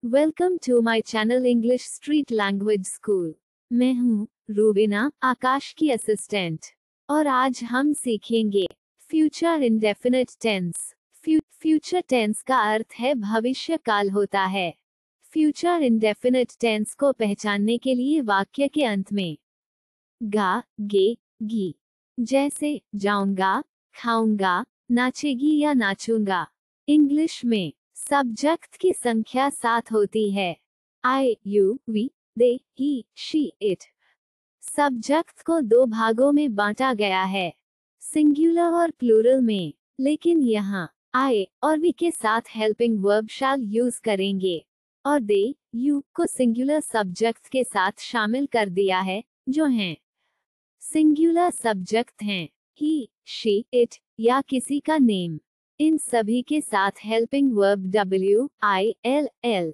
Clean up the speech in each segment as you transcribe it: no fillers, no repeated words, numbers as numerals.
Welcome to my channel English street language school. मैं हूँ रूबिना, आकाश की असिस्टेंट, और आज हम सीखेंगे future indefinite tense. Future tense का अर्थ है भविष्य काल होता है। फ्यूचर इंडेफिनिट टेंस को पहचानने के लिए वाक्य के अंत में गा, गे, गी जैसे जाऊंगा, खाऊंगा, नाचेगी या नाचूंगा। इंग्लिश में सब्जेक्ट की संख्या 7 होती है। I, you, we, they, he, she, it. Subject को 2 भागों में बांटा गया है, सिंगुलर और प्लूरल में, लेकिन यहाँ आई और वी के साथ हेल्पिंग वर्ब शैल यूज करेंगे और दे, यू को सिंगुलर सब्जेक्ट के साथ शामिल कर दिया है, जो हैं सिंगुलर सब्जेक्ट हैं ही, शी, इट या किसी का नेम। इन सभी के साथ helping verb W, I, L, L,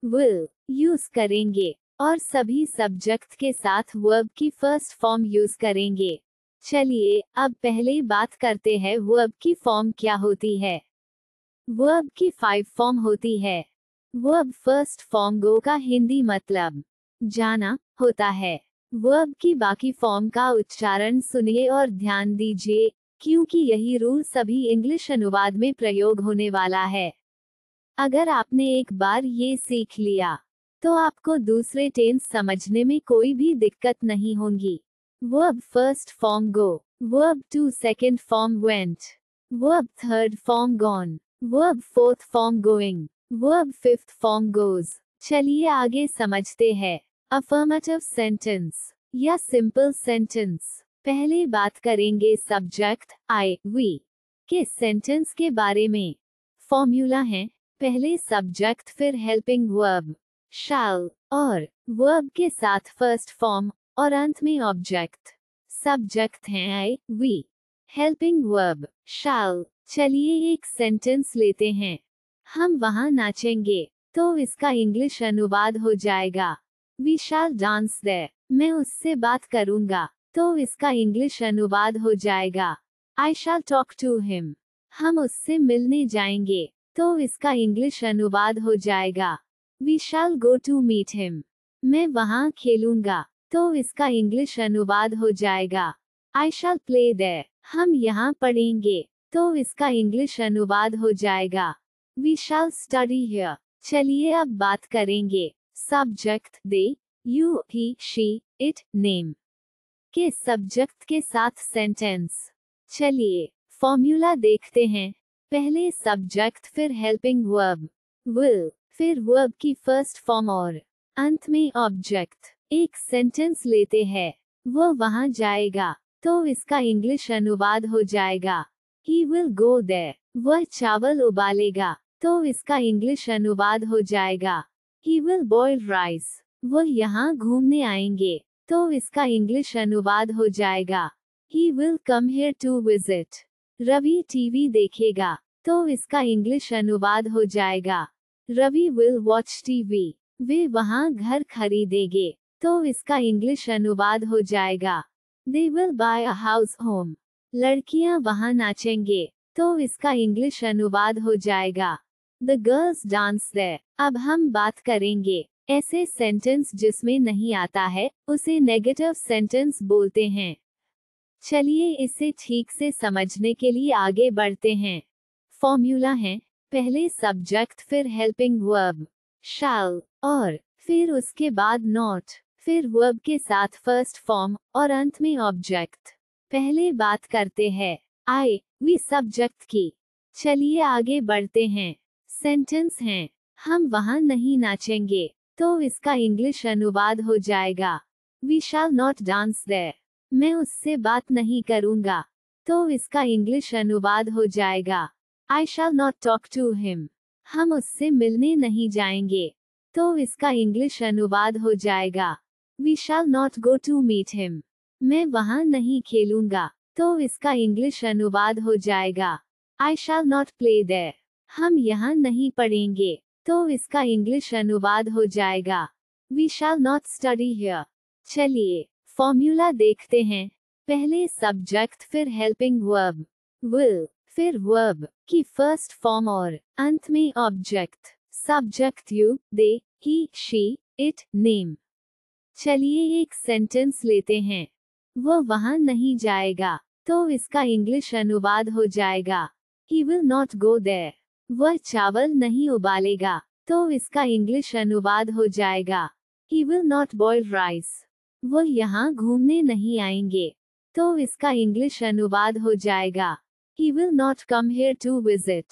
will use करेंगे और सभी सब्जेक्ट के साथ वर्ब की फर्स्ट फॉर्म यूज करेंगे। चलिए अब पहले बात करते हैं वर्ब की फॉर्म क्या होती है। वर्ब की 5 फॉर्म होती है। वर्ब फर्स्ट फॉर्म गो का हिंदी मतलब जाना होता है। वर्ब की बाकी फॉर्म का उच्चारण सुनिए और ध्यान दीजिए, क्योंकि यही रूल सभी इंग्लिश अनुवाद में प्रयोग होने वाला है। अगर आपने एक बार ये सीख लिया, तो आपको दूसरे टेंस समझने में कोई भी दिक्कत नहीं होगी। Verb first form go, verb two second form went, verb third form gone, verb fourth form going, verb fifth form goes. चलिए आगे समझते हैं। अफर्मेटिव सेंटेंस या सिंपल सेंटेंस। पहले बात करेंगे सब्जेक्ट आई, वी के सेंटेंस के बारे में। फॉर्मूला है, पहले सब्जेक्ट फिर हेल्पिंग वर्ब शैल और वर्ब के साथ फर्स्ट फॉर्म और अंत में ऑब्जेक्ट। सब्जेक्ट हैं आई, वी, हेल्पिंग वर्ब शैल। चलिए एक सेंटेंस लेते हैं। हम वहां नाचेंगे, तो इसका इंग्लिश अनुवाद हो जाएगा वी शैल डांस देयर। मैं उससे बात करूंगा, तो इसका इंग्लिश अनुवाद हो जाएगा I shell talk to him. हम उससे मिलने जाएंगे, तो इसका इंग्लिश अनुवाद हो जाएगा we shall go to meet him. मैं वहां खेलूंगा, तो इसका इंग्लिश अनुवाद हो जाएगा आई शैल प्ले देयर। हम यहाँ पढ़ेंगे, तो इसका इंग्लिश अनुवाद हो जाएगा वी शैल स्टडी हियर। चलिए अब बात करेंगे subject they, you, he, she, it, name के सब्जेक्ट के साथ सेंटेंस। चलिए फॉर्मूला देखते हैं। पहले सब्जेक्ट फिर हेल्पिंग वर्ब विल, फिर वर्ब की फर्स्ट फॉर्म और अंत में ऑब्जेक्ट। एक सेंटेंस लेते हैं। वह वहां जाएगा, तो इसका इंग्लिश अनुवाद हो जाएगा ही विल गो देयर। वह चावल उबालेगा, तो इसका इंग्लिश अनुवाद हो जाएगा ही विल बॉयल राइस। वह यहाँ घूमने आएंगे, तो इसका इंग्लिश अनुवाद हो जाएगा he will come here to visit. Ravi TV देखेगा, तो इसका इंग्लिश अनुवाद हो जाएगा रवि विल वॉच टीवी। वे वहां घर खरीदेंगे, तो इसका इंग्लिश अनुवाद हो जाएगा they will buy a house home. लड़कियां वहां नाचेंगे, तो इसका इंग्लिश अनुवाद हो जाएगा द गर्ल्स डांस देयर। अब हम बात करेंगे ऐसे सेंटेंस जिसमें नहीं आता है, उसे नेगेटिव सेंटेंस बोलते हैं। चलिए इसे ठीक से समझने के लिए आगे बढ़ते हैं। फॉर्मूला है, पहले सब्जेक्ट फिर हेल्पिंग वर्ब शैल और फिर उसके बाद नॉट, फिर वर्ब के साथ फर्स्ट फॉर्म और अंत में ऑब्जेक्ट। पहले बात करते हैं आई, वी सब्जेक्ट की। चलिए आगे बढ़ते हैं। सेंटेंस हैं, हम वहां नहीं नाचेंगे, तो इसका इंग्लिश अनुवाद हो जाएगा we shall not dance there. मैं उससे बात नहीं करूंगा, तो इसका इंग्लिश अनुवाद हो जाएगा I shall not talk to him. हम उससे मिलने नहीं जाएंगे, तो इसका इंग्लिश अनुवाद हो जाएगा we shall not go to meet him. मैं वहां नहीं खेलूंगा, तो इसका इंग्लिश अनुवाद हो जाएगा I shall not play there. हम यहाँ नहीं पढ़ेंगे, तो इसका इंग्लिश अनुवाद हो जाएगा we shall not study here. चलिए फॉर्मूला देखते हैं। पहले सब्जेक्ट फिर हेल्पिंग वर्ब विल, फिर वर्ब की फर्स्ट फॉर्म और अंत में object. Subject you, they, he, she, it, name. चलिए एक सेंटेंस लेते हैं। वह वहां नहीं जाएगा, तो इसका इंग्लिश अनुवाद हो जाएगा He will not go there। वह चावल नहीं उबालेगा, तो इसका इंग्लिश अनुवाद हो जाएगा He will not boil rice। वह यहाँ घूमने नहीं आएंगे, तो इसका इंग्लिश अनुवाद हो जाएगा He will not come here to visit।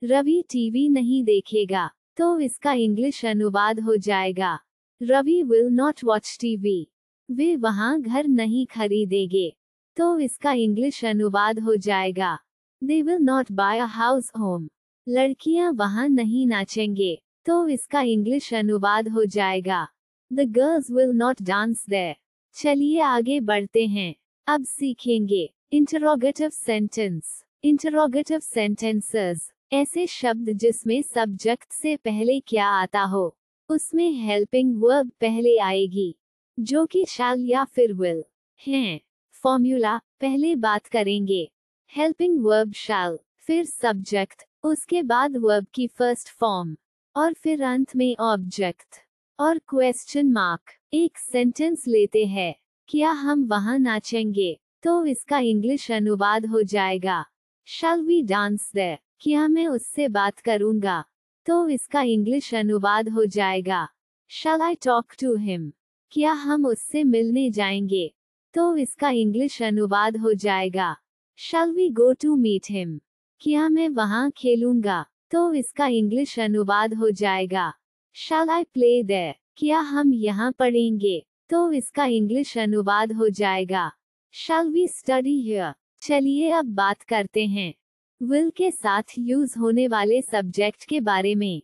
Ravi TV नहीं देखेगा, तो इसका इंग्लिश अनुवाद हो जाएगा Ravi will not watch TV। वे वहां घर नहीं खरीदेंगे, तो इसका इंग्लिश अनुवाद हो जाएगा They will not buy a house home। लड़कियां वहां नहीं नाचेंगे, तो इसका इंग्लिश अनुवाद हो जाएगा The girls will not dance there। चलिए आगे बढ़ते हैं। अब सीखेंगे इंटरोगेटिव सेंटेंस। इंटरोगेटिव सेंटेंसेस ऐसे शब्द जिसमें सब्जेक्ट से पहले क्या आता हो, उसमें हेल्पिंग वर्ब पहले आएगी, जो कि शैल या फिर विल हैं। फॉर्मूला पहले बात करेंगे। हेल्पिंग वर्ब शैल, फिर सब्जेक्ट, उसके बाद वर्ब की फर्स्ट फॉर्म, और फिर अंत में ऑब्जेक्ट और क्वेश्चन मार्क। एक सेंटेंस लेते हैं। क्या हम वहां नाचेंगे, तो इसका इंग्लिश अनुवाद हो जाएगा Shall we dance there। क्या मैं उससे बात करूंगा, तो इसका इंग्लिश अनुवाद हो जाएगा Shall I talk to him। क्या हम उससे मिलने जाएंगे, तो इसका इंग्लिश अनुवाद हो जाएगा Shall we go to meet him। क्या मैं वहां खेलूंगा, तो इसका इंग्लिश अनुवाद हो जाएगा Shall I play there। क्या हम यहाँ पढ़ेंगे, तो इसका इंग्लिश अनुवाद हो जाएगा Shall we study here। चलिए अब बात करते हैं will के साथ यूज होने वाले सब्जेक्ट के बारे में।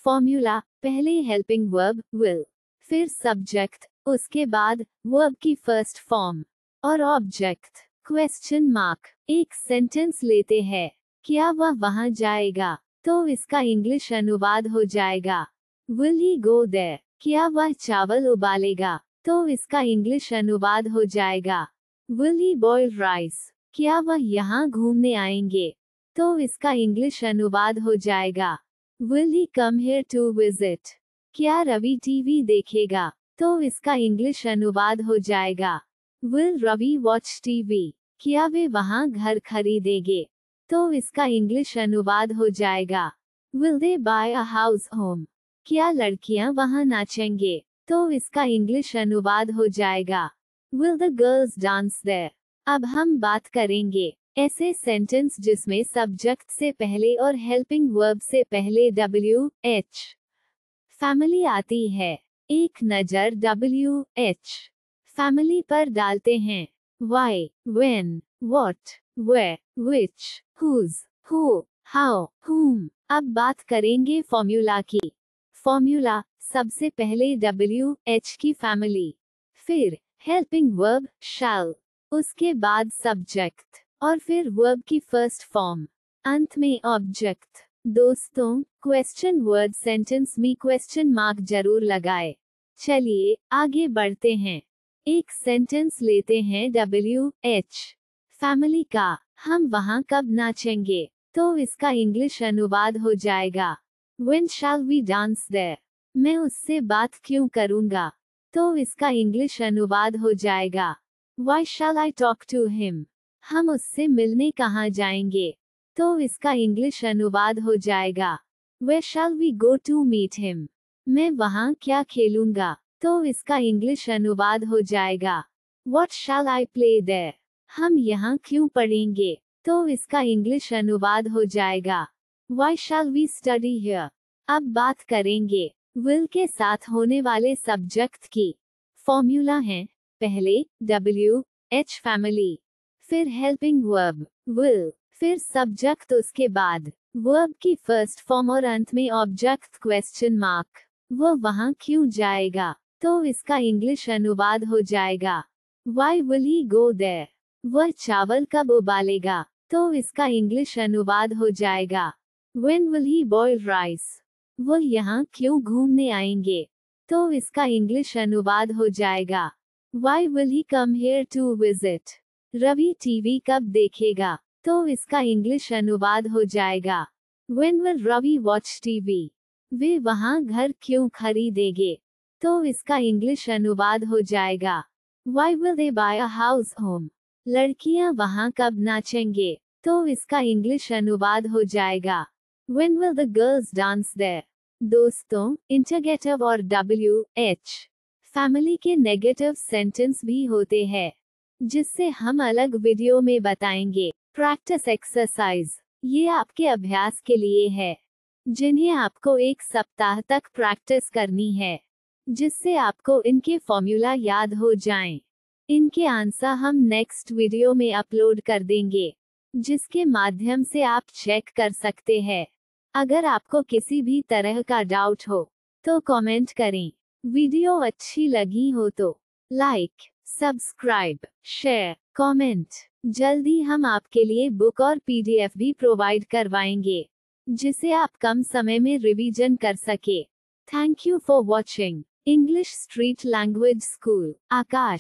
फॉर्मूला पहले हेल्पिंग वर्ब will, फिर सब्जेक्ट, उसके बाद वर्ब की फर्स्ट फॉर्म और ऑब्जेक्ट क्वेश्चन मार्क। एक सेंटेंस लेते हैं। क्या वह वहां जाएगा, तो इसका इंग्लिश अनुवाद हो जाएगा Will he go there। क्या वह चावल उबालेगा, तो इसका इंग्लिश अनुवाद हो जाएगा Will he boil rice। क्या वह यहाँ घूमने आएंगे, तो इसका इंग्लिश अनुवाद हो जाएगा Will he come here to visit। क्या रवि टीवी देखेगा, तो इसका इंग्लिश अनुवाद हो जाएगा Will Ravi watch TV। क्या वे वहां घर खरीदेंगे, तो इसका इंग्लिश अनुवाद हो जाएगा Will they buy a house home। क्या लड़कियां वहां नाचेंगे, तो इसका इंग्लिश अनुवाद हो जाएगा Will the girls dance there। अब हम बात करेंगे ऐसे सेंटेंस जिसमें सब्जेक्ट से पहले और हेल्पिंग वर्ब से पहले WH फैमिली आती है। एक नजर WH फैमिली पर डालते हैं। Why, when, what, where, which, whose, who, how, whom। अब बात करेंगे फॉर्मूला की। फॉर्मूला सबसे पहले WH की फैमिली, फिर हेल्पिंग वर्ब shall, उसके बाद सब्जेक्ट और फिर वर्ब की फर्स्ट फॉर्म, अंत में ऑब्जेक्ट। दोस्तों, क्वेश्चन वर्ड सेंटेंस में क्वेश्चन मार्क जरूर लगाए। चलिए आगे बढ़ते हैं। एक सेंटेंस लेते हैं WH फैमिली का। हम वहां कब नाचेंगे, तो इसका इंग्लिश अनुवाद हो जाएगा When shall we dance there। मैं उससे बात क्यों करूंगा, तो इसका इंग्लिश अनुवाद हो जाएगा Why shall I talk to him। हम उससे मिलने कहाँ जाएंगे, तो इसका इंग्लिश अनुवाद हो जाएगा Where shall we go to meet him। मैं वहां क्या खेलूंगा, तो इसका इंग्लिश अनुवाद हो जाएगा What shall I play there। हम यहाँ क्यों पढ़ेंगे, तो इसका इंग्लिश अनुवाद हो जाएगा Why shall we study here। अब बात करेंगे will के साथ होने वाले सब्जेक्ट की। फॉर्मूला है पहले WH फैमिली, फिर हेल्पिंग वर्ब will, फिर सब्जेक्ट, उसके बाद वर्ब की फर्स्ट फॉर्म और अंत में ऑब्जेक्ट क्वेश्चन मार्क। वह वहां क्यों जाएगा, तो इसका इंग्लिश अनुवाद हो जाएगा Why will he go there। वह चावल कब उबालेगा, तो इसका इंग्लिश अनुवाद हो जाएगा When will he boil rice। वह यहाँ क्यों घूमने आएंगे, तो इसका इंग्लिश अनुवाद हो जाएगा Why will he come here to visit। Ravi TV कब देखेगा, तो इसका इंग्लिश अनुवाद हो जाएगा When will Ravi watch TV। वे वहाँ घर क्यों खरीदेंगे? तो इसका इंग्लिश अनुवाद हो जाएगा Why will they buy a house home? लड़कियां वहाँ कब नाचेंगे? तो इसका इंग्लिश अनुवाद हो जाएगा When will the girls dance there? दोस्तों, इंटरगेटिव और WH फैमिली के नेगेटिव सेंटेंस भी होते हैं, जिससे हम अलग वीडियो में बताएंगे। प्रैक्टिस एक्सरसाइज, ये आपके अभ्यास के लिए है, जिन्हें आपको एक सप्ताह तक प्रैक्टिस करनी है, जिससे आपको इनके फॉर्मूला याद हो जाएं। इनके आंसर हम नेक्स्ट वीडियो में अपलोड कर देंगे, जिसके माध्यम से आप चेक कर सकते हैं। अगर आपको किसी भी तरह का डाउट हो तो कमेंट करें। वीडियो अच्छी लगी हो तो लाइक, सब्सक्राइब, शेयर, कमेंट। जल्दी हम आपके लिए बुक और PDF भी प्रोवाइड करवाएंगे, जिसे आप कम समय में रिवीजन कर सके। Thank you for watching English street language school, Akash.